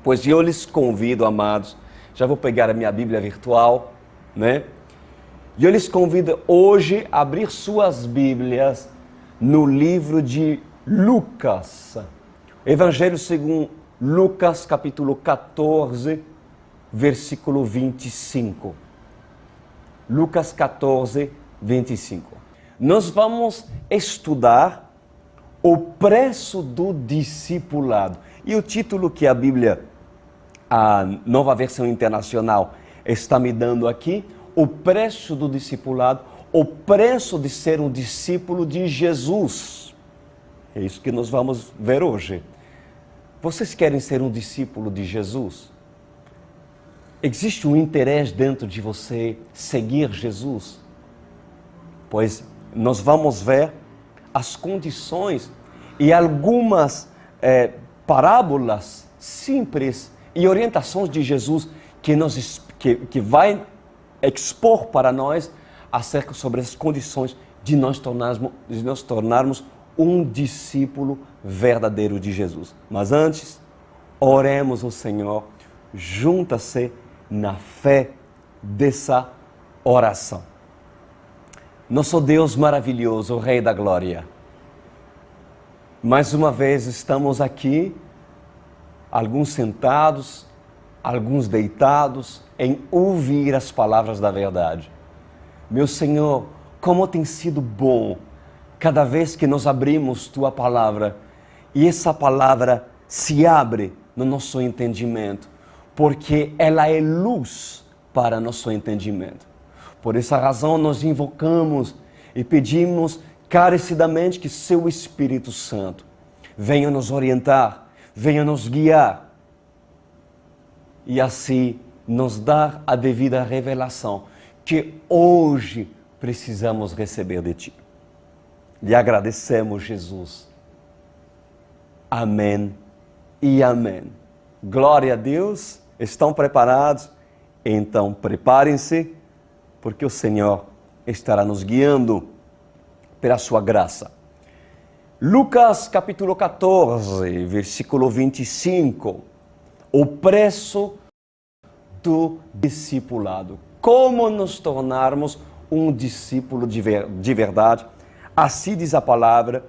Pois eu lhes convido, amados, já vou pegar a minha Bíblia virtual, né? E eu lhes convido hoje a abrir suas Bíblias no livro de Lucas. Evangelho segundo Lucas, capítulo 14, versículo 25. Lucas 14, 25. Nós vamos estudar o preço do discipulado. E o título que a Bíblia, a Nova Versão Internacional, está me dando aqui, o preço do discipulado, o preço de ser um discípulo de Jesus. É isso que nós vamos ver hoje. Vocês querem ser um discípulo de Jesus? Existe um interesse dentro de você seguir Jesus? Pois nós vamos ver as condições e algumas parábolas simples e orientações de Jesus que vai expor para nós acerca sobre as condições de nós tornarmos um discípulo verdadeiro de Jesus. Mas antes, oremos ao Senhor, junta-se na fé dessa oração. Nosso Deus maravilhoso, o Rei da Glória, mais uma vez estamos aqui, alguns sentados, alguns deitados, em ouvir as palavras da verdade. Meu Senhor, como tem sido bom cada vez que nós abrimos Tua Palavra e essa palavra se abre no nosso entendimento, porque ela é luz para nosso entendimento. Por essa razão nós invocamos e pedimos carecidamente que Seu Espírito Santo venha nos orientar, venha nos guiar e assim nos dar a devida revelação que hoje precisamos receber de Ti. Lhe agradecemos, Jesus. Amém e amém. Glória a Deus. Estão preparados? Então preparem-se, porque o Senhor estará nos guiando pela sua graça. Lucas capítulo 14, versículo 25. O preço do discipulado. Como nos tornarmos um discípulo de verdade? Assim diz a palavra.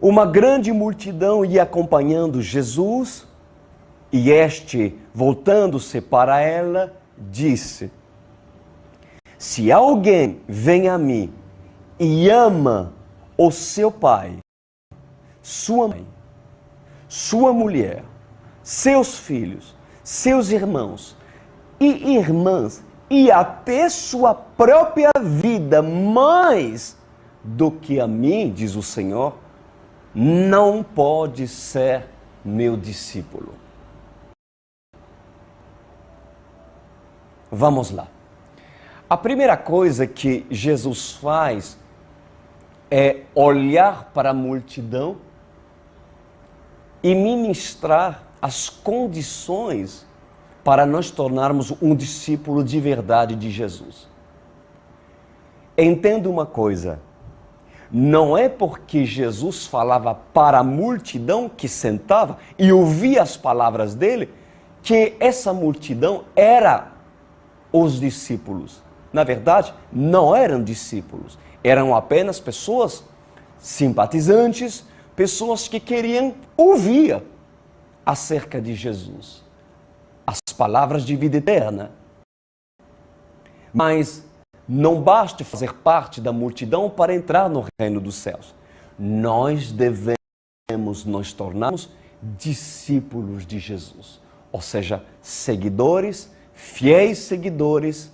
Uma grande multidão ia acompanhando Jesus e este, voltando-se para ela, disse: se alguém vem a mim e ama o seu pai, sua mãe, sua mulher, seus filhos, seus irmãos e irmãs, e até sua própria vida, mais do que a mim, diz o Senhor, não pode ser meu discípulo. Vamos lá. A primeira coisa que Jesus faz é olhar para a multidão e ministrar as condições para nós tornarmos um discípulo de verdade de Jesus. Entenda uma coisa, não é porque Jesus falava para a multidão que sentava e ouvia as palavras dele, que essa multidão era os discípulos. Na verdade, não eram discípulos, eram apenas pessoas simpatizantes, pessoas que queriam ouvir acerca de Jesus, as palavras de vida eterna. Mas não basta fazer parte da multidão para entrar no reino dos céus. Nós devemos nos tornarmos discípulos de Jesus, ou seja, seguidores, fiéis seguidores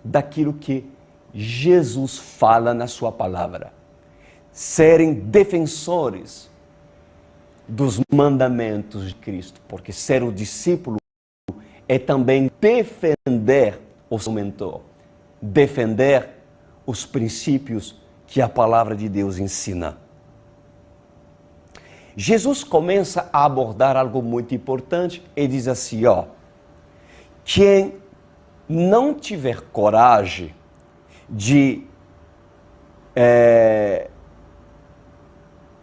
daquilo que Jesus fala na sua palavra. Serem defensores dos mandamentos de Cristo, porque ser um discípulo é também defender o seu mentor, defender os princípios que a palavra de Deus ensina. Jesus começa a abordar algo muito importante e diz assim, quem não tiver coragem de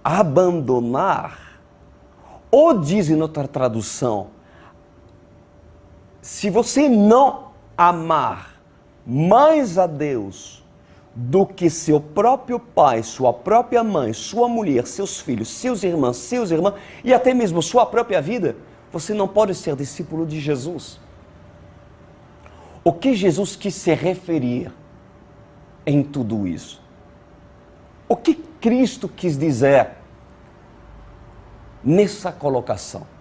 abandonar, ou diz em outra tradução, se você não amar mais a Deus do que seu próprio pai, sua própria mãe, sua mulher, seus filhos, seus irmãos e até mesmo sua própria vida, você não pode ser discípulo de Jesus. O que Jesus quis se referir em tudo isso? O que Cristo quis dizer nessa colocação?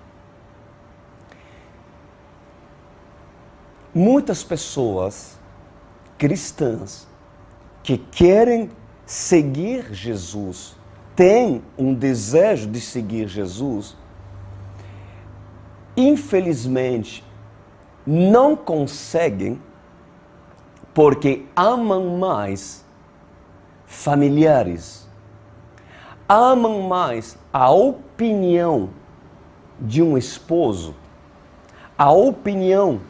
Muitas pessoas cristãs que querem seguir Jesus, têm um desejo de seguir Jesus, infelizmente não conseguem porque amam mais familiares, amam mais a opinião de um esposo, a opinião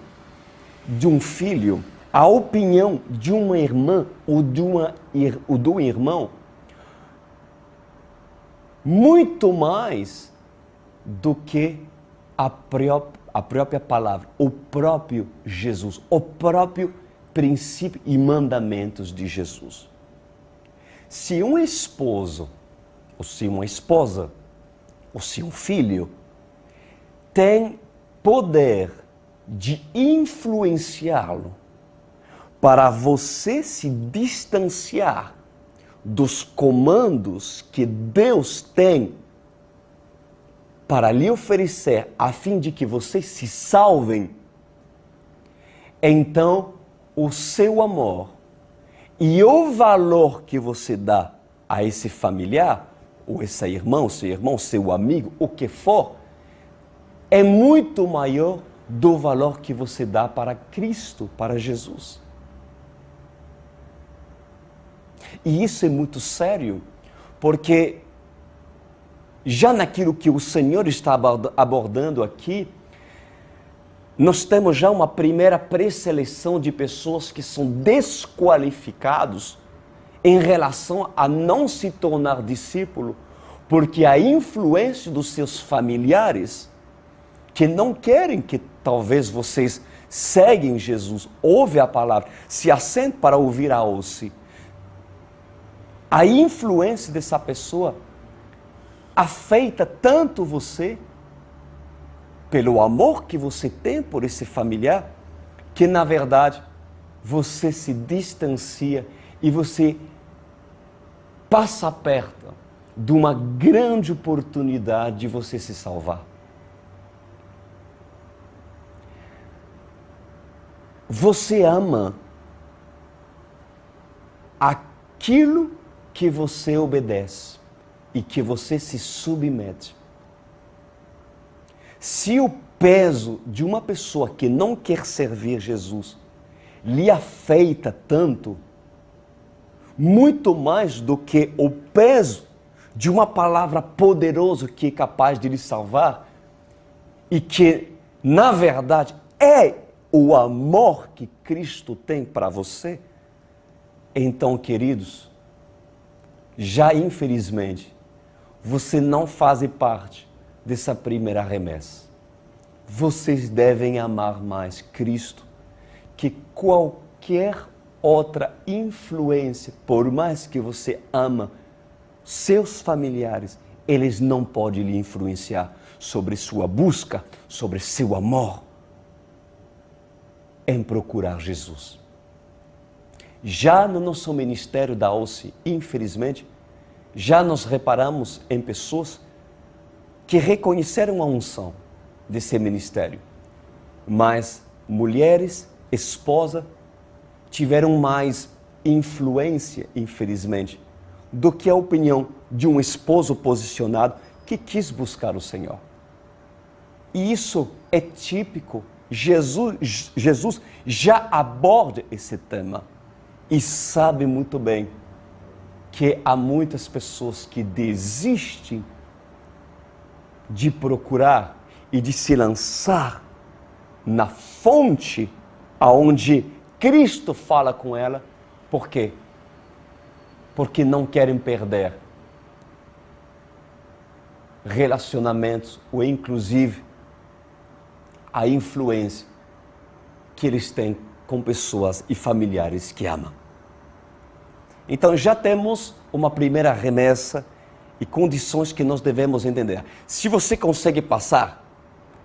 de um filho, a opinião de uma irmã ou do irmão, muito mais do que a própria palavra, o próprio Jesus, o próprio princípio e mandamentos de Jesus. Se um esposo, ou se uma esposa, ou se um filho tem poder de influenciá-lo para você se distanciar dos comandos que Deus tem para lhe oferecer a fim de que vocês se salvem, então o seu amor e o valor que você dá a esse familiar, ou esse irmão, seu amigo, o que for, é muito maior do valor que você dá para Cristo, para Jesus. E isso é muito sério, porque já naquilo que o Senhor está abordando aqui, nós temos já uma primeira pré-seleção de pessoas que são desqualificados em relação a não se tornar discípulo, porque a influência dos seus familiares, que não querem que talvez vocês seguem Jesus, ouvem a palavra, se assentem para ouvir a hoste, a influência dessa pessoa afeta tanto você, pelo amor que você tem por esse familiar, que na verdade você se distancia e você passa perto de uma grande oportunidade de você se salvar. Você ama aquilo que você obedece e que você se submete. Se o peso de uma pessoa que não quer servir Jesus lhe afeta tanto, muito mais do que o peso de uma palavra poderosa que é capaz de lhe salvar e que, na verdade, é o amor que Cristo tem para você, então, queridos, já infelizmente, você não faz parte dessa primeira remessa. Vocês devem amar mais Cristo que qualquer outra influência, por mais que você ama seus familiares, eles não podem lhe influenciar sobre sua busca, sobre seu amor em procurar Jesus. Já no nosso ministério da OSCE, infelizmente, já nos reparamos em pessoas que reconheceram a unção desse ministério, mas mulheres, esposa, tiveram mais influência, infelizmente, do que a opinião de um esposo posicionado que quis buscar o Senhor. E isso é típico. Jesus já aborda esse tema e sabe muito bem que há muitas pessoas que desistem de procurar e de se lançar na fonte aonde Cristo fala com ela. Por quê? Porque não querem perder relacionamentos ou inclusive a influência que eles têm com pessoas e familiares que amam. Então já temos uma primeira remessa e condições que nós devemos entender. Se você consegue passar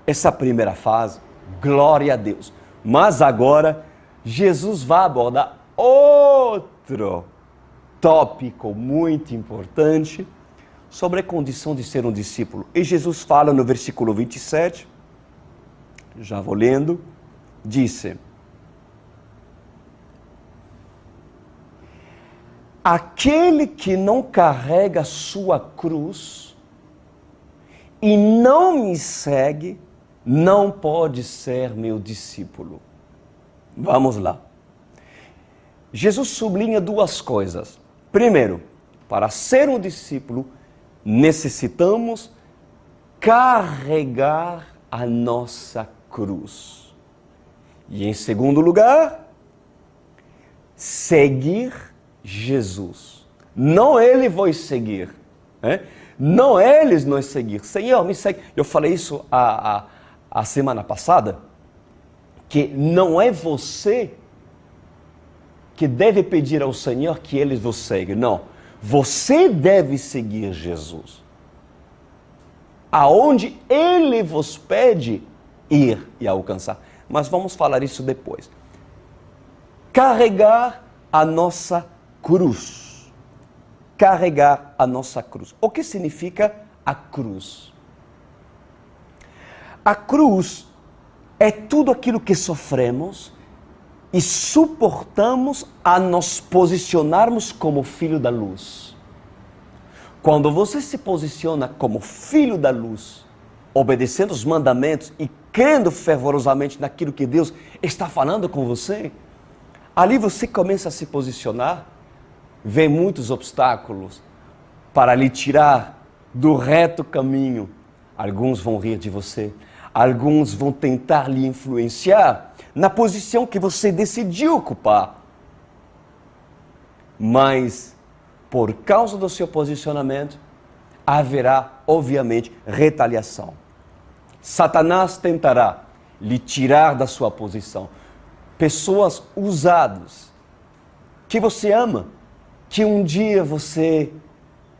essa primeira fase, glória a Deus. Mas agora, Jesus vai abordar outro tópico muito importante sobre a condição de ser um discípulo. E Jesus fala no versículo 27, já vou lendo, disse: aquele que não carrega sua cruz e não me segue, não pode ser meu discípulo. Vamos lá. Jesus sublinha duas coisas. Primeiro, para ser um discípulo, necessitamos carregar a nossa cruz. E em segundo lugar, seguir Jesus. Não ele vos seguir. Não eles nos seguir. Senhor, me segue. Eu falei isso a semana passada, que não é você que deve pedir ao Senhor que Ele vos segue. Não. Você deve seguir Jesus. Aonde Ele vos pede ir e alcançar. Mas vamos falar isso depois. Carregar a nossa cruz. Carregar a nossa cruz. O que significa a cruz? A cruz é tudo aquilo que sofremos e suportamos a nos posicionarmos como filho da luz. Quando você se posiciona como filho da luz, obedecendo os mandamentos e crendo fervorosamente naquilo que Deus está falando com você, ali você começa a se posicionar, vê muitos obstáculos para lhe tirar do reto caminho. Alguns vão rir de você, alguns vão tentar lhe influenciar na posição que você decidiu ocupar. Mas, por causa do seu posicionamento, haverá, obviamente, retaliação. Satanás tentará lhe tirar da sua posição. Pessoas usadas, que você ama, que um dia você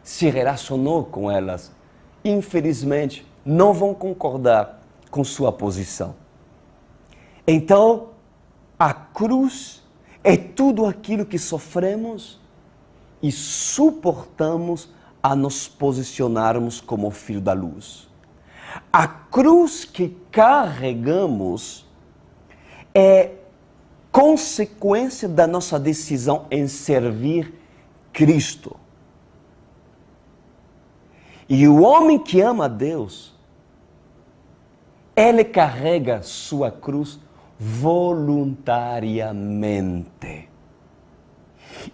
se relacionou com elas, infelizmente, não vão concordar com sua posição. Então, a cruz é tudo aquilo que sofremos e suportamos a nos posicionarmos como filho da luz. A cruz que carregamos é consequência da nossa decisão em servir Cristo. E o homem que ama a Deus, ele carrega sua cruz voluntariamente.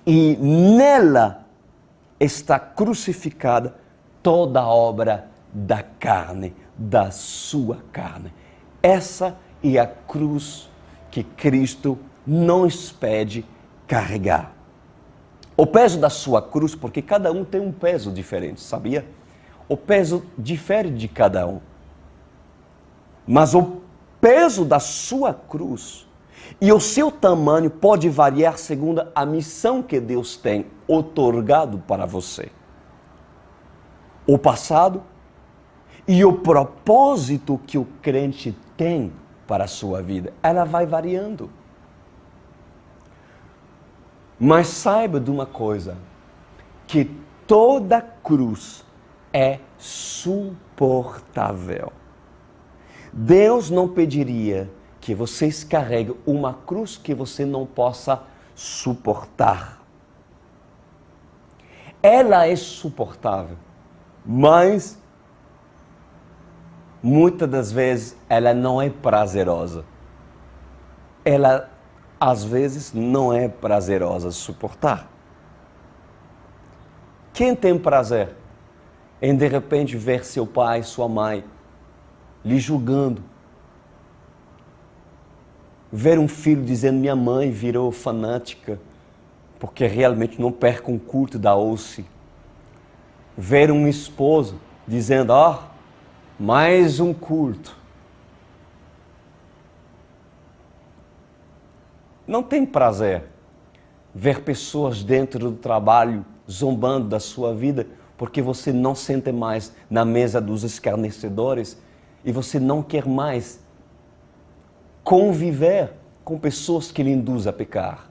E nela está crucificada toda a obra da carne, da sua carne. Essa é a cruz que Cristo nos pede carregar. O peso da sua cruz, porque cada um tem um peso diferente, sabia? O peso difere de cada um. Mas o peso da sua cruz e o seu tamanho pode variar segundo a missão que Deus tem outorgado para você. O passado e o propósito que o crente tem para a sua vida, ela vai variando. Mas saiba de uma coisa, que toda cruz é suportável. Deus não pediria que vocês carreguem uma cruz que você não possa suportar. Ela é suportável, mas muitas das vezes ela não é prazerosa. Ela, às vezes, não é prazerosa suportar. Quem tem prazer em, de repente, ver seu pai, sua mãe lhe julgando? Ver um filho dizendo, minha mãe virou fanática, porque realmente não perca um culto da OUCE. Ver um esposo dizendo, mais um culto. não tem prazer ver pessoas dentro do trabalho zombando da sua vida porque você não sente mais na mesa dos escarnecedores e você não quer mais conviver com pessoas que lhe induzem a pecar.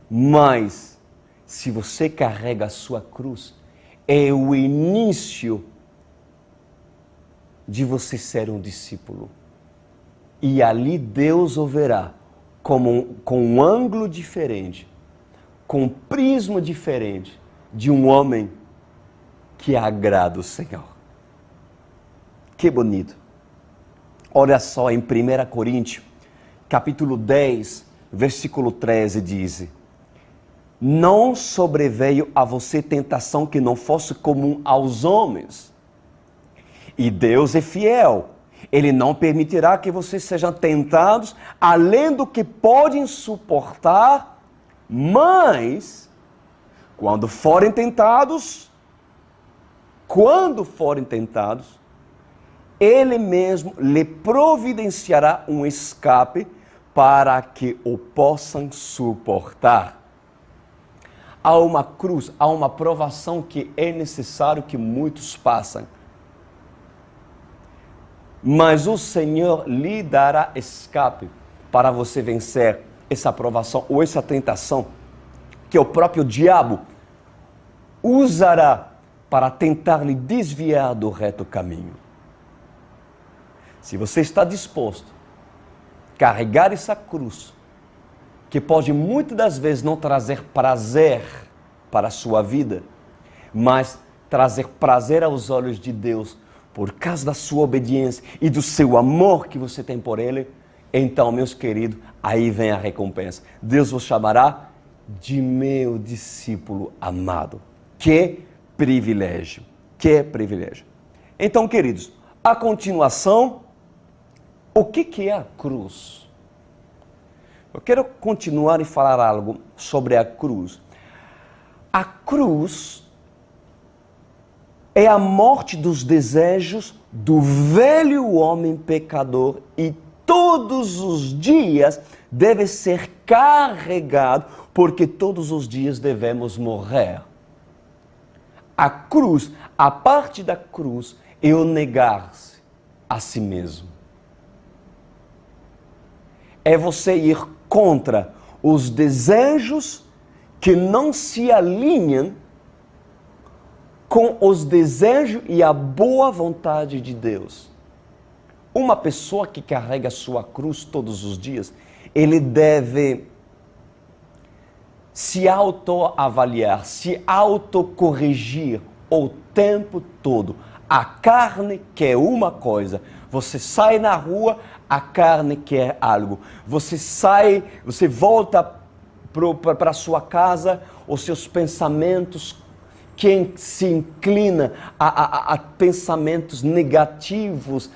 Mas, se você carrega a sua cruz, é o início de você ser um discípulo. E ali Deus o verá com um ângulo diferente, com um prisma diferente de um homem que agrada o Senhor. Que bonito. Olha só em 1 Coríntios, capítulo 10, versículo 13, diz: não sobreveio a você tentação que não fosse comum aos homens. E Deus é fiel. Ele não permitirá que vocês sejam tentados além do que podem suportar, mas quando forem tentados, Ele mesmo lhe providenciará um escape para que o possam suportar. Há uma cruz, há uma provação que é necessário que muitos passem. Mas o Senhor lhe dará escape para você vencer essa provação ou essa tentação que o próprio diabo usará para tentar lhe desviar do reto caminho. Se você está disposto a carregar essa cruz, que pode muitas das vezes não trazer prazer para a sua vida, mas trazer prazer aos olhos de Deus, por causa da sua obediência e do seu amor que você tem por Ele, então, meus queridos, aí vem a recompensa. Deus vos chamará de meu discípulo amado. Que privilégio, que privilégio. Então, queridos, a continuação, o que é a cruz? Eu quero continuar e falar algo sobre a cruz. A cruz é a morte dos desejos do velho homem pecador e todos os dias deve ser carregado, porque todos os dias devemos morrer. A cruz, a parte da cruz, é o negar-se a si mesmo. É você ir contra os desejos que não se alinham com os desejos e a boa vontade de Deus. Uma pessoa que carrega a sua cruz todos os dias, ele deve se autoavaliar, se autocorrigir o tempo todo. A carne quer uma coisa, você sai na rua, a carne quer algo. Você sai, você volta para a sua casa, os seus pensamentos, quem se inclina a pensamentos negativos,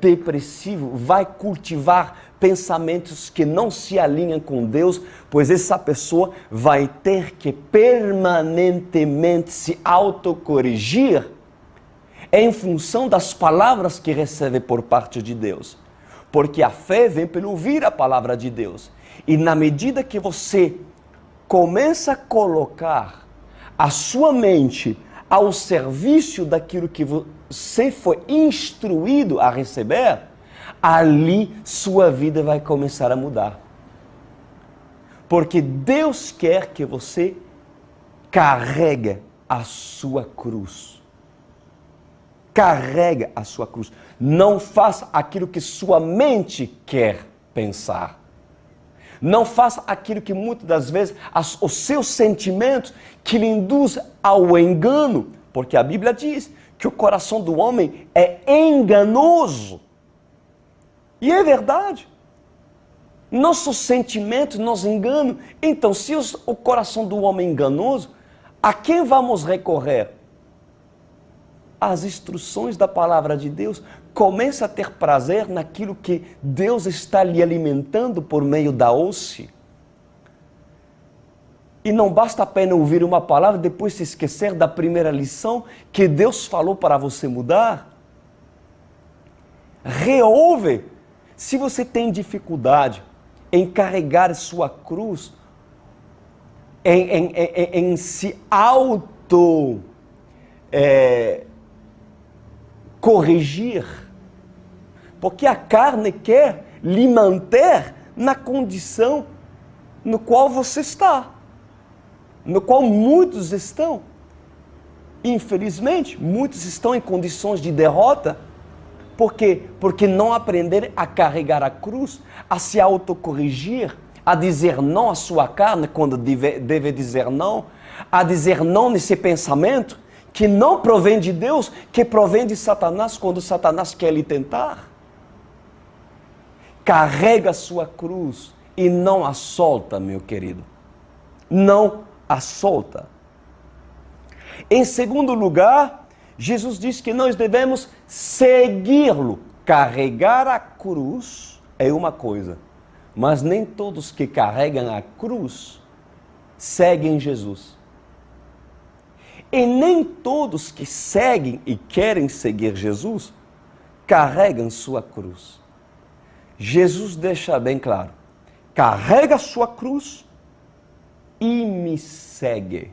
depressivos, vai cultivar pensamentos que não se alinham com Deus, pois essa pessoa vai ter que permanentemente se autocorrigir em função das palavras que recebe por parte de Deus. Porque a fé vem pelo ouvir a palavra de Deus. E na medida que você começa a colocar a sua mente ao serviço daquilo que você foi instruído a receber, ali sua vida vai começar a mudar. Porque Deus quer que você carregue a sua cruz. Carregue a sua cruz. Não faça aquilo que sua mente quer pensar. Não faça aquilo que muitas das vezes os seus sentimentos que lhe induzem ao engano. Porque a Bíblia diz que o coração do homem é enganoso. E é verdade. Nossos sentimentos nos enganam. Então, se o coração do homem é enganoso, a quem vamos recorrer? As instruções da palavra de Deus. Começa a ter prazer naquilo que Deus está lhe alimentando por meio da hoste. E não basta apenas ouvir uma palavra e depois se esquecer da primeira lição que Deus falou para você mudar. Reouve. Se você tem dificuldade em carregar sua cruz, em se corrigir, porque a carne quer lhe manter na condição no qual você está, no qual muitos estão. Infelizmente, muitos estão em condições de derrota. Por quê? Porque não aprenderam a carregar a cruz, a se autocorrigir, a dizer não à sua carne quando deve dizer não, a dizer não nesse pensamento que não provém de Deus, que provém de Satanás quando Satanás quer lhe tentar. Carrega a sua cruz e não a solta, meu querido. Não a solta. Em segundo lugar, Jesus diz que nós devemos segui-lo. Carregar a cruz é uma coisa, mas nem todos que carregam a cruz seguem Jesus. E nem todos que seguem e querem seguir Jesus carregam sua cruz. Jesus deixa bem claro: carrega a sua cruz e me segue.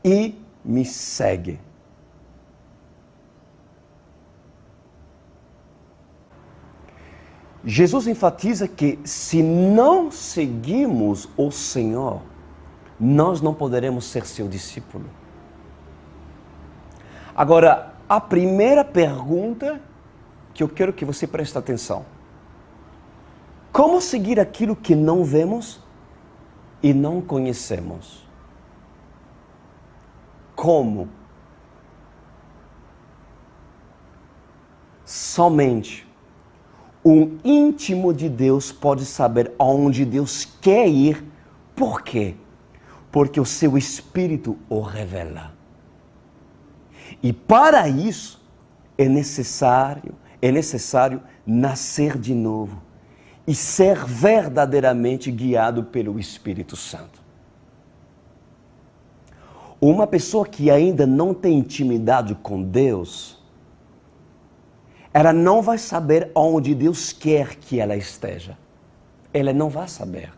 E me segue. Jesus enfatiza que se não seguimos o Senhor, nós não poderemos ser seu discípulo. Agora, a primeira pergunta que eu quero que você preste atenção: como seguir aquilo que não vemos e não conhecemos? Como? Somente um íntimo de Deus pode saber aonde Deus quer ir. Por quê? Porque o seu Espírito o revela. E para isso é necessário nascer de novo e ser verdadeiramente guiado pelo Espírito Santo. Uma pessoa que ainda não tem intimidade com Deus, ela não vai saber onde Deus quer que ela esteja. Ela não vai saber.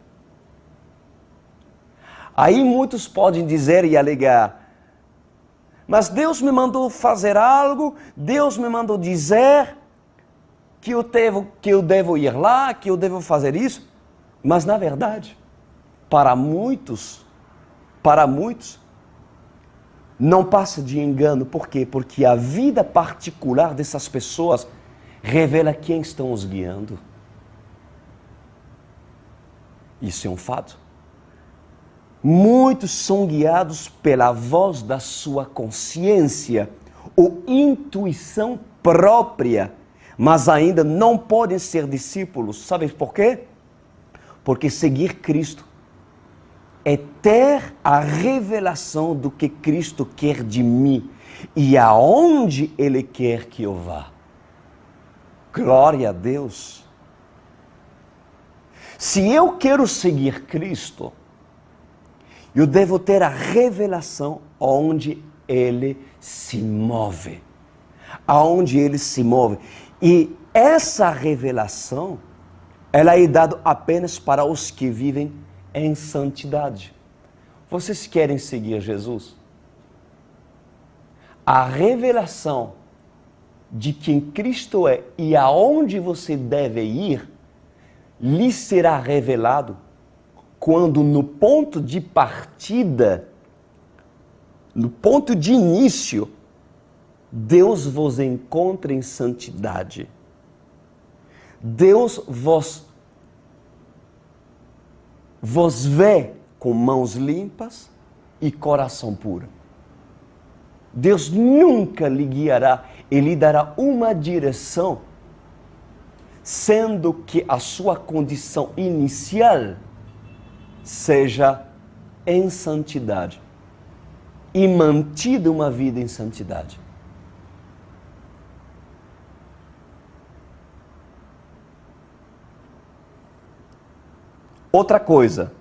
Aí muitos podem dizer e alegar: mas Deus me mandou fazer algo, Deus me mandou dizer que eu devo ir lá, que eu devo fazer isso. Mas na verdade, para muitos, não passa de engano. Por quê? Porque a vida particular dessas pessoas revela quem estão os guiando. Isso é um fato. Muitos são guiados pela voz da sua consciência ou intuição própria, mas ainda não podem ser discípulos. Sabe por quê? Porque seguir Cristo é ter a revelação do que Cristo quer de mim e aonde Ele quer que eu vá. Glória a Deus! Se eu quero seguir Cristo, eu devo ter a revelação onde Ele se move. Aonde Ele se move. E essa revelação, ela é dada apenas para os que vivem em santidade. Vocês querem seguir Jesus? A revelação de quem Cristo é e aonde você deve ir, lhe será revelado quando no ponto de partida, no ponto de início, Deus vos encontra em santidade. Deus vos vê com mãos limpas e coração puro. Deus nunca lhe guiará, Ele lhe dará uma direção, sendo que a sua condição inicial seja em santidade e mantida uma vida em santidade. Outra coisa,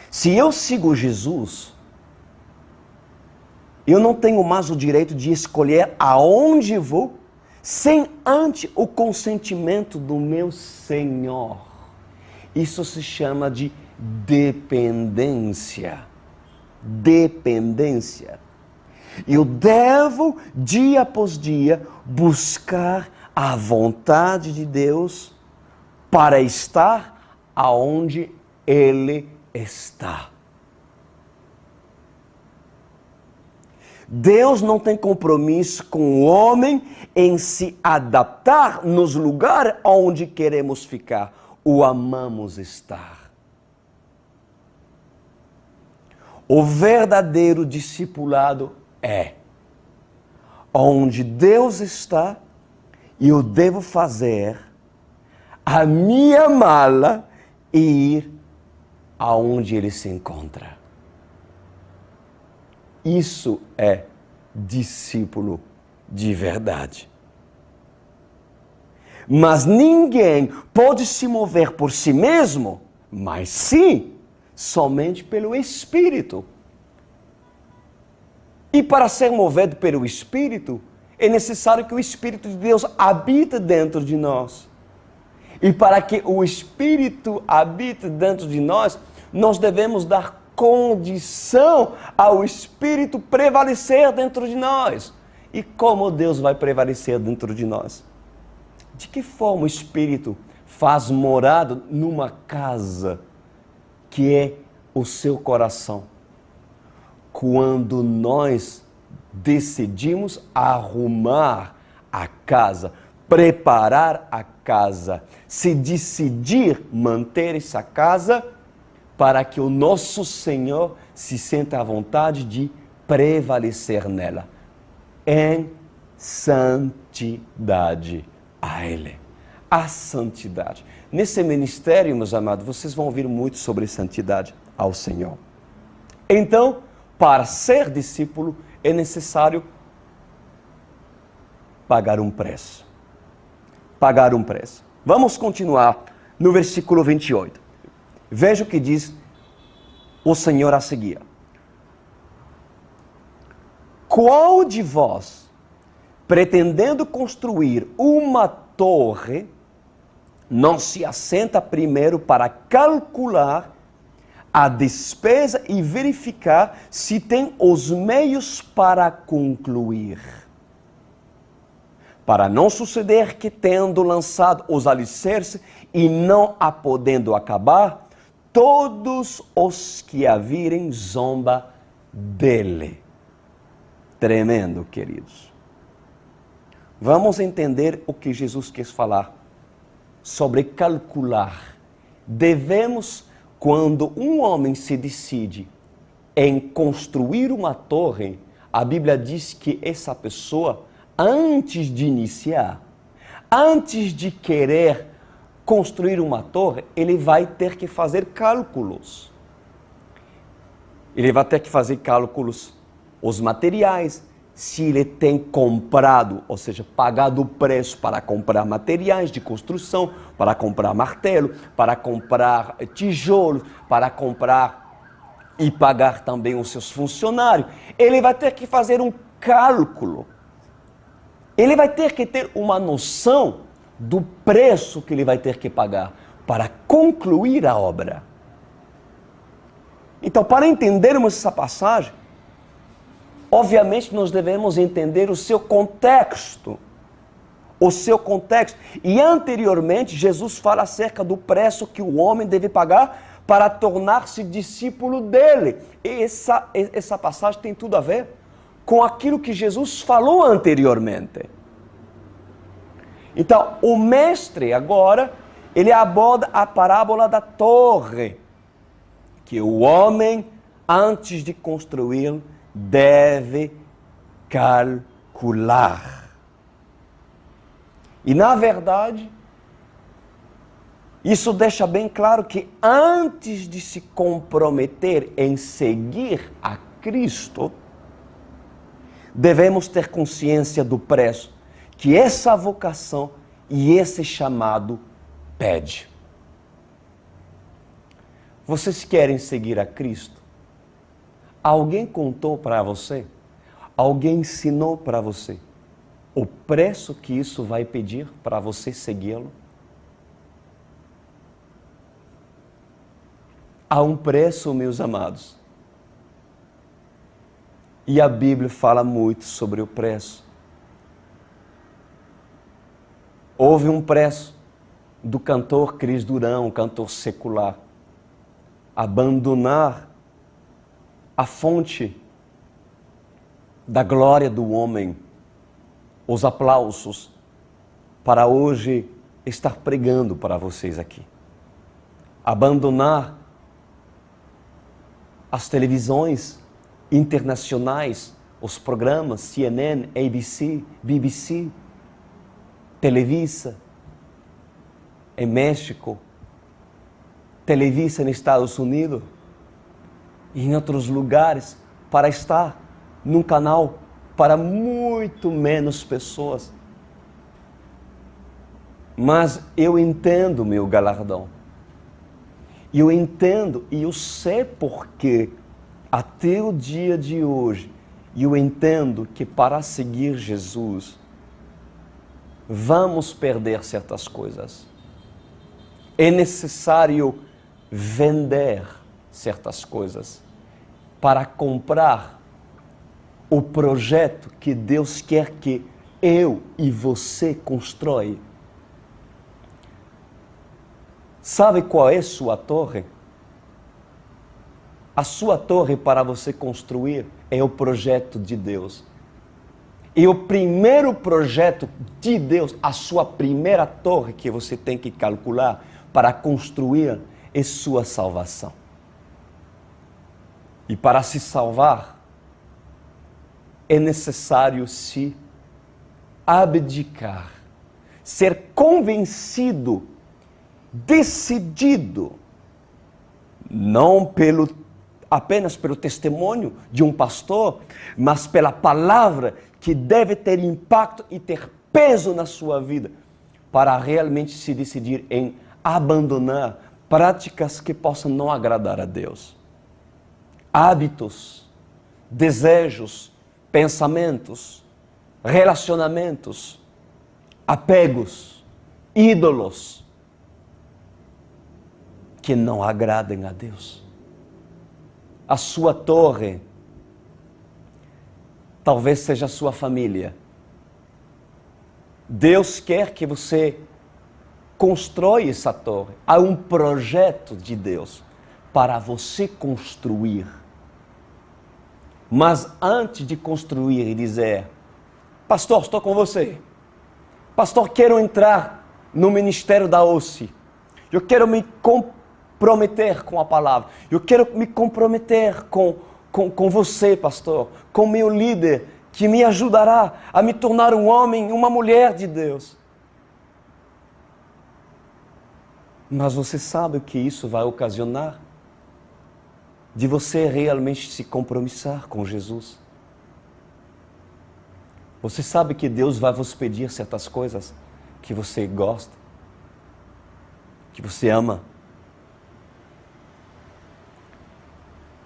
se eu sigo Jesus, eu não tenho mais o direito de escolher aonde vou, sem antes o consentimento do meu Senhor. Isso se chama de dependência. Dependência. Eu devo, dia após dia, buscar a vontade de Deus para estar aonde Ele está. Deus não tem compromisso com o homem em se adaptar nos lugares onde queremos ficar. O amamos estar. O verdadeiro discipulado é onde Deus está e eu devo fazer a minha mala e ir aonde Ele se encontra. Isso é discípulo de verdade. Mas ninguém pode se mover por si mesmo, mas sim, somente pelo Espírito. E para ser movido pelo Espírito, é necessário que o Espírito de Deus habite dentro de nós. E para que o Espírito habite dentro de nós, nós devemos dar condição ao Espírito prevalecer dentro de nós. E como Deus vai prevalecer dentro de nós? De que forma o Espírito faz morada numa casa que é o seu coração? Quando nós decidimos arrumar a casa, preparar a casa, se decidir manter essa casa, para que o nosso Senhor se sinta à vontade de prevalecer nela, em santidade a Ele. A santidade. Nesse ministério, meus amados, vocês vão ouvir muito sobre santidade ao Senhor. Então, para ser discípulo, é necessário pagar um preço. Pagar um preço. Vamos continuar no versículo 28. Veja o que diz o Senhor a seguir. Qual de vós, pretendendo construir uma torre, não se assenta primeiro para calcular a despesa e verificar se tem os meios para concluir? Para não suceder que, tendo lançado os alicerces e não a podendo acabar, todos os que a virem zomba dele. Tremendo, queridos. Vamos entender o que Jesus quis falar sobre calcular. Devemos, quando um homem se decide em construir uma torre, a Bíblia diz que essa pessoa, antes de iniciar, antes de querer construir uma torre, ele vai ter que fazer cálculos. Ele vai ter que fazer cálculos, os materiais, se ele tem comprado, ou seja, pagado o preço para comprar materiais de construção, para comprar martelo, para comprar tijolos, para comprar e pagar também os seus funcionários. Ele vai ter que fazer um cálculo. Ele vai ter que ter uma noção do preço que ele vai ter que pagar para concluir a obra. Então, para entendermos essa passagem, obviamente nós devemos entender o seu contexto. O seu contexto. E anteriormente, Jesus fala acerca do preço que o homem deve pagar para tornar-se discípulo dele. E essa passagem tem tudo a ver com aquilo que Jesus falou anteriormente. Então, o mestre agora, ele aborda a parábola da torre, que o homem, antes de construí-lo, deve calcular. E, na verdade, isso deixa bem claro que antes de se comprometer em seguir a Cristo, devemos ter consciência do preço que essa vocação e esse chamado pede. Vocês querem seguir a Cristo? Alguém contou para você? Alguém ensinou para você? o preço que isso vai pedir para você segui-lo? Há um preço, meus amados. E a Bíblia fala muito sobre o preço. Houve um preço do cantor Cris Durão, um cantor secular, abandonar a fonte da glória do homem, os aplausos, para hoje estar pregando para vocês aqui. Abandonar as televisões internacionais, os programas CNN, ABC, BBC, Televisa em México, Televisa nos Estados Unidos e em outros lugares, para estar num canal para muito menos pessoas. Mas eu entendo meu galardão. Eu entendo e eu sei porque até o dia de hoje eu entendo que para seguir Jesus vamos perder certas coisas. É necessário vender certas coisas para comprar o projeto que Deus quer que eu e você constrói. Sabe qual é a sua torre? A sua torre para você construir é o projeto de Deus. E o primeiro projeto de Deus, a sua primeira torre que você tem que calcular para construir é sua salvação. E para se salvar, é necessário se abdicar, ser convencido, decidido, não apenas pelo testemunho de um pastor, mas pela palavra que deve ter impacto e ter peso na sua vida, para realmente se decidir em abandonar práticas que possam não agradar a Deus. Hábitos, desejos, pensamentos, relacionamentos, apegos, ídolos que não agradem a Deus. A sua torre talvez seja a sua família. Deus quer que você constrói essa torre. Há um projeto de Deus para você construir. Mas antes de construir e dizer, pastor, estou com você. Pastor, quero entrar no ministério da OSCE. Eu quero me comprometer com a palavra. Eu quero me comprometer com você, pastor, com meu líder, que me ajudará a me tornar um homem, uma mulher de Deus. Mas você sabe o que isso vai ocasionar? De você realmente se compromissar com Jesus. Você sabe que Deus vai vos pedir certas coisas que você gosta, que você ama.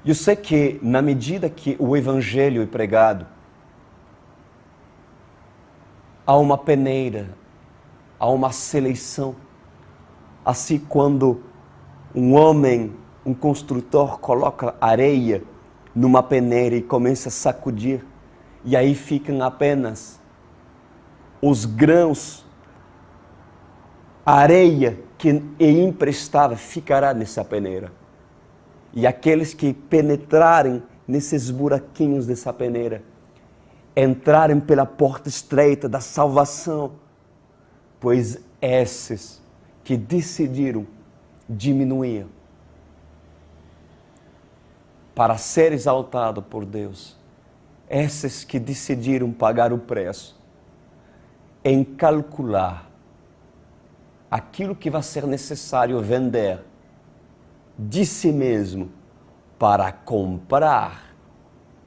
Eu sei que na medida que o evangelho é pregado, há uma peneira, há uma seleção. Assim, quando um homem, um construtor coloca areia numa peneira e começa a sacudir, e aí ficam apenas os grãos, a areia que é emprestada ficará nessa peneira. E aqueles que penetrarem nesses buraquinhos dessa peneira, entrarem pela porta estreita da salvação, pois esses que decidiram diminuir para ser exaltado por Deus, esses que decidiram pagar o preço em calcular aquilo que vai ser necessário vender de si mesmo para comprar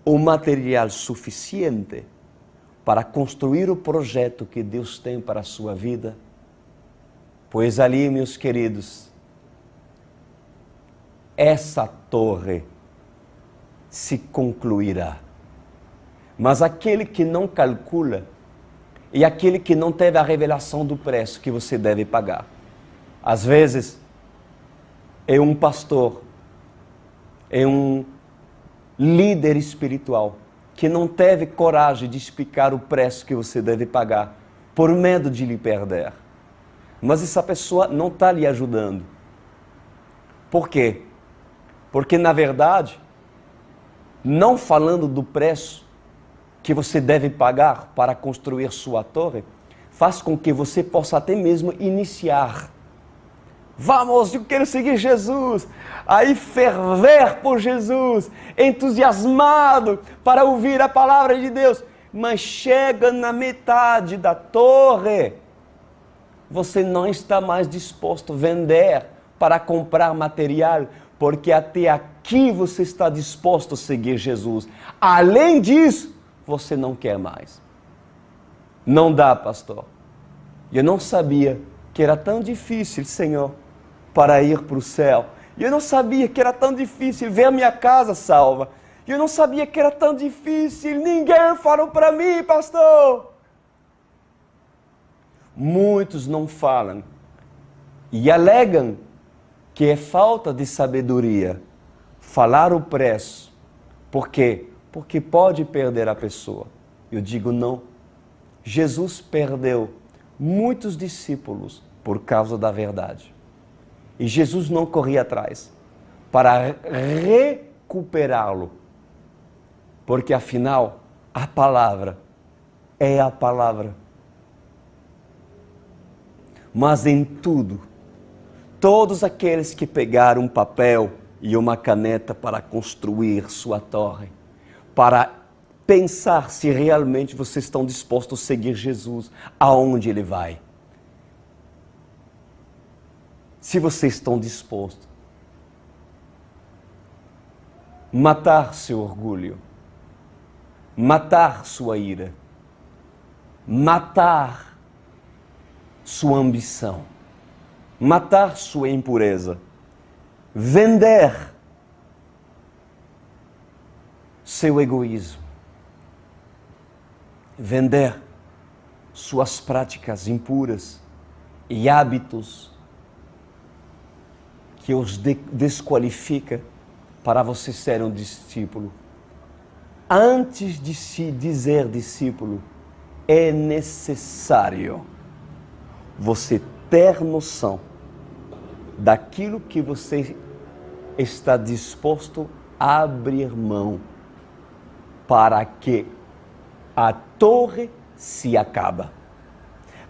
o material suficiente para construir o projeto que Deus tem para a sua vida, pois ali, meus queridos, essa torre se concluirá. Mas aquele que não calcula e aquele que não teve a revelação do preço que você deve pagar. Às vezes, é um pastor, é um líder espiritual que não teve coragem de explicar o preço que você deve pagar, por medo de lhe perder. Mas essa pessoa não está lhe ajudando. Por quê? Porque, na verdade, não falando do preço que você deve pagar para construir sua torre, faz com que você possa até mesmo iniciar. Vamos, eu quero seguir Jesus. Aí ferver por Jesus, entusiasmado para ouvir a palavra de Deus. Mas chega na metade da torre, você não está mais disposto a vender para comprar material, porque até aqui você está disposto a seguir Jesus. Além disso, você não quer mais. Não dá, pastor. Eu não sabia que era tão difícil, Senhor, para ir para o céu. Eu não sabia que era tão difícil ver minha casa salva. Eu não sabia que era tão difícil. Ninguém falou para mim, pastor. Muitos não falam e alegam que é falta de sabedoria falar o preço. Por quê? Porque pode perder a pessoa. Eu digo não. Jesus perdeu muitos discípulos por causa da verdade. E Jesus não corria atrás para recuperá-lo. Porque afinal, a palavra é a palavra. Mas em tudo, todos aqueles que pegaram um papel e uma caneta para construir sua torre, para pensar se realmente vocês estão dispostos a seguir Jesus, aonde Ele vai. Se vocês estão dispostos a matar seu orgulho, matar sua ira, matar sua ambição, matar sua impureza, vender seu egoísmo, vender suas práticas impuras e hábitos que os desqualifica para você ser um discípulo. Antes de se dizer discípulo, é necessário você ter noção daquilo que você está disposto a abrir mão para que a torre se acaba,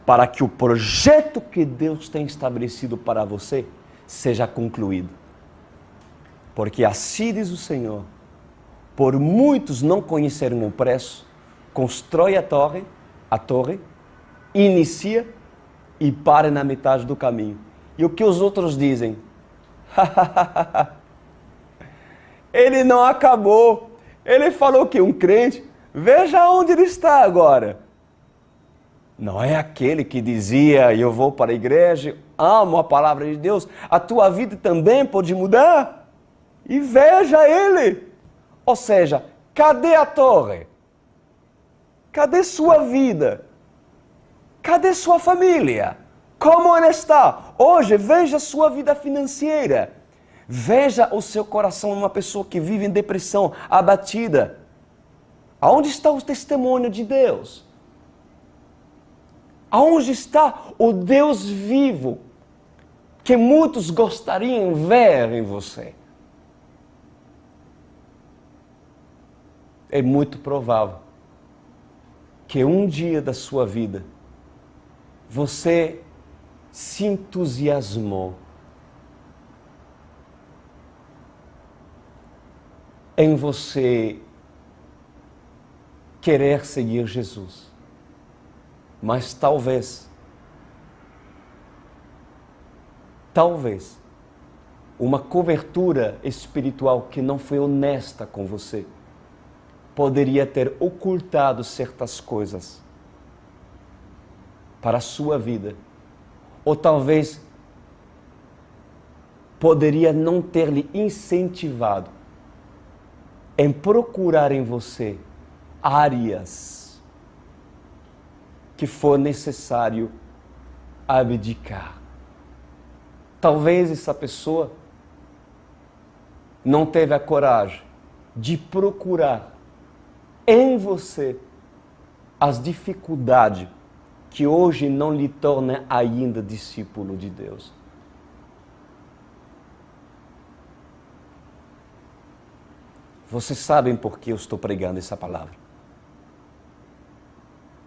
para que o projeto que Deus tem estabelecido para você seja concluído. Porque assim diz o Senhor, por muitos não conhecerem o preço, constrói a torre, inicia e para na metade do caminho. E o que os outros dizem? Ele não acabou. Ele falou que um crente, veja onde ele está agora. Não é aquele que dizia, eu vou para a igreja, amo a palavra de Deus, a tua vida também pode mudar. E veja ele. Ou seja, cadê a torre? Cadê sua vida? Cadê sua família? Como ela está? Hoje, veja sua vida financeira. Veja o seu coração, uma pessoa que vive em depressão, abatida. Aonde está o testemunho de Deus? Aonde está o Deus vivo que muitos gostariam de ver em você? É muito provável que um dia da sua vida você se entusiasmou em você querer seguir Jesus. Mas talvez, uma cobertura espiritual que não foi honesta com você poderia ter ocultado certas coisas para a sua vida. Ou talvez poderia não ter lhe incentivado em procurar em você áreas que for necessário abdicar. Talvez essa pessoa não teve a coragem de procurar em você as dificuldades que hoje não lhe tornam ainda discípulo de Deus. Vocês sabem por que eu estou pregando essa palavra.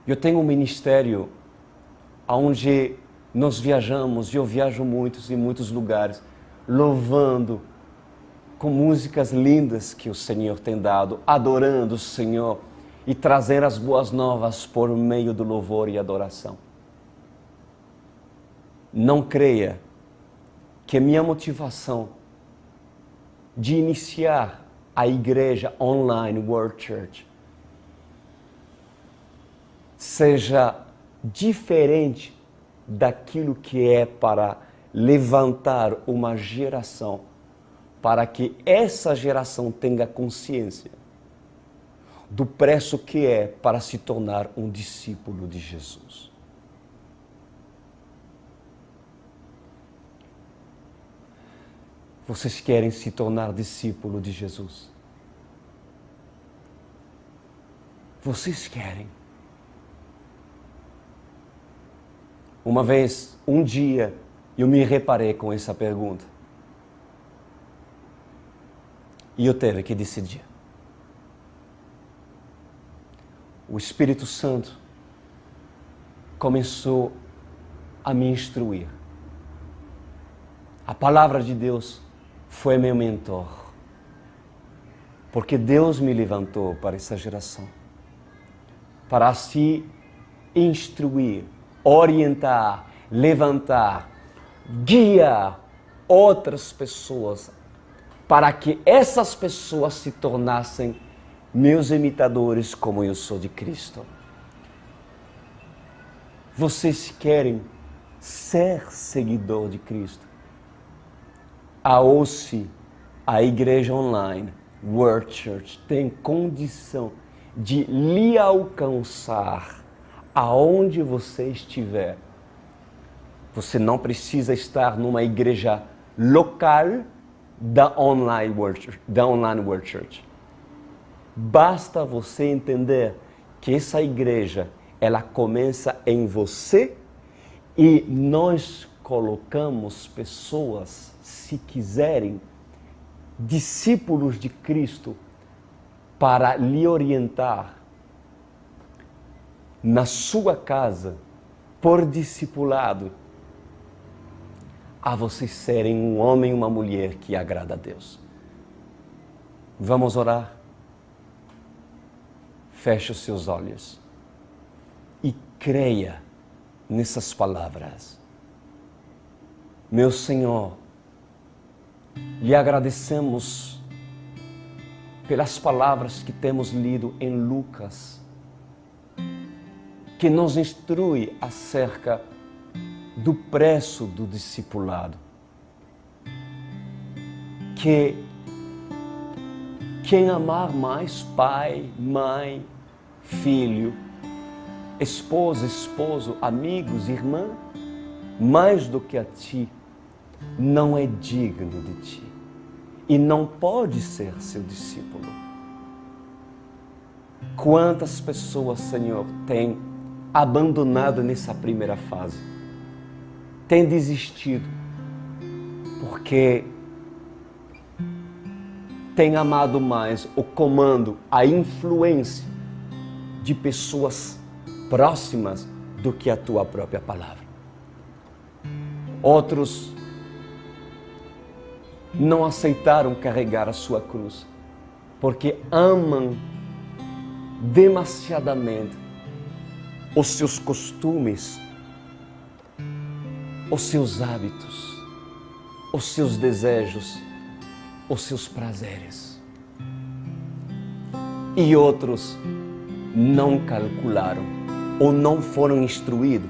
Eu tenho um ministério onde nós viajamos, e eu viajo em muitos lugares, louvando com músicas lindas que o Senhor tem dado, adorando o Senhor e trazendo as boas novas por meio do louvor e adoração. Não creia que minha motivação de iniciar a igreja online World Church seja diferente daquilo que é para levantar uma geração, para que essa geração tenha consciência do preço que é para se tornar um discípulo de Jesus. Vocês querem se tornar discípulo de Jesus? Vocês querem? Um dia, eu me reparei com essa pergunta. E eu tive que decidir. O Espírito Santo começou a me instruir. A palavra de Deus foi meu mentor. Porque Deus me levantou para essa geração. Para se instruir, orientar, levantar, guiar outras pessoas para que essas pessoas se tornassem meus imitadores como eu sou de Cristo. Vocês querem ser seguidor de Cristo? A OSI, a Igreja Online, World Church, tem condição de lhe alcançar aonde você estiver. Você não precisa estar numa igreja local da Online World Church. Basta você entender que essa igreja, ela começa em você e nós colocamos pessoas, se quiserem, discípulos de Cristo, para lhe orientar na sua casa, por discipulado, a vocês serem um homem e uma mulher que agrada a Deus. Vamos orar? Feche os seus olhos e creia nessas palavras. Meu Senhor, lhe agradecemos pelas palavras que temos lido em Lucas, que nos instrui acerca do preço do discipulado. Que quem amar mais pai, mãe, filho, esposa, esposo, amigos, irmã, mais do que a ti, não é digno de ti e não pode ser seu discípulo. Quantas pessoas, Senhor, têm abandonado nessa primeira fase, têm desistido, porque têm amado mais o comando, a influência de pessoas próximas do que a tua própria palavra. Outros não aceitaram carregar a sua cruz, porque amam demasiadamente os seus costumes, os seus hábitos, os seus desejos, os seus prazeres. E outros não calcularam ou não foram instruídos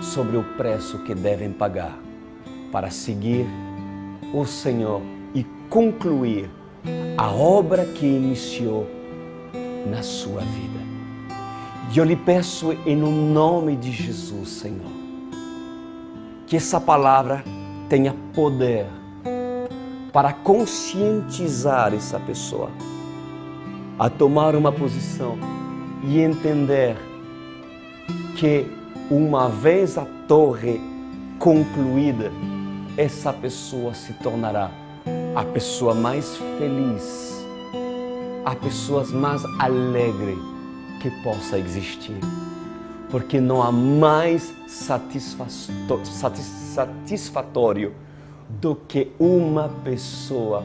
sobre o preço que devem pagar para seguir o Senhor e concluir a obra que iniciou na sua vida. E eu lhe peço em nome de Jesus, Senhor, que essa palavra tenha poder para conscientizar essa pessoa a tomar uma posição e entender que uma vez a torre concluída, essa pessoa se tornará a pessoa mais feliz, a pessoa mais alegre que possa existir. Porque não há mais satisfatório do que uma pessoa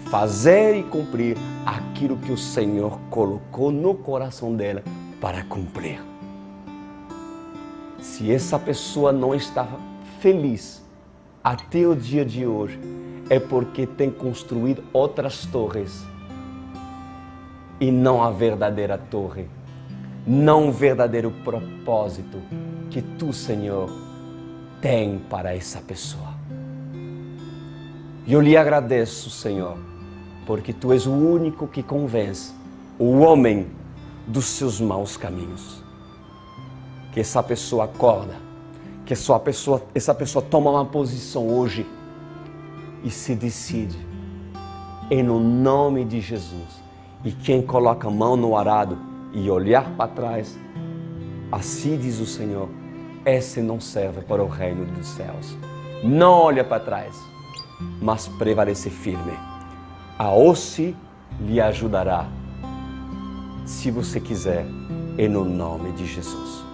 fazer e cumprir aquilo que o Senhor colocou no coração dela para cumprir. Se essa pessoa não está feliz até o dia de hoje, é porque tem construído outras torres e não a verdadeira torre, não o verdadeiro propósito que tu, Senhor, tem para essa pessoa. E eu lhe agradeço, Senhor, porque tu és o único que convence o homem dos seus maus caminhos. Que essa pessoa acorda, que essa pessoa toma uma posição hoje e se decide em nome de Jesus. E quem coloca a mão no arado e olhar para trás, assim diz o Senhor, esse não serve para o reino dos céus. Não olha para trás, mas prevalece firme. A hoste lhe ajudará, se você quiser, em nome de Jesus.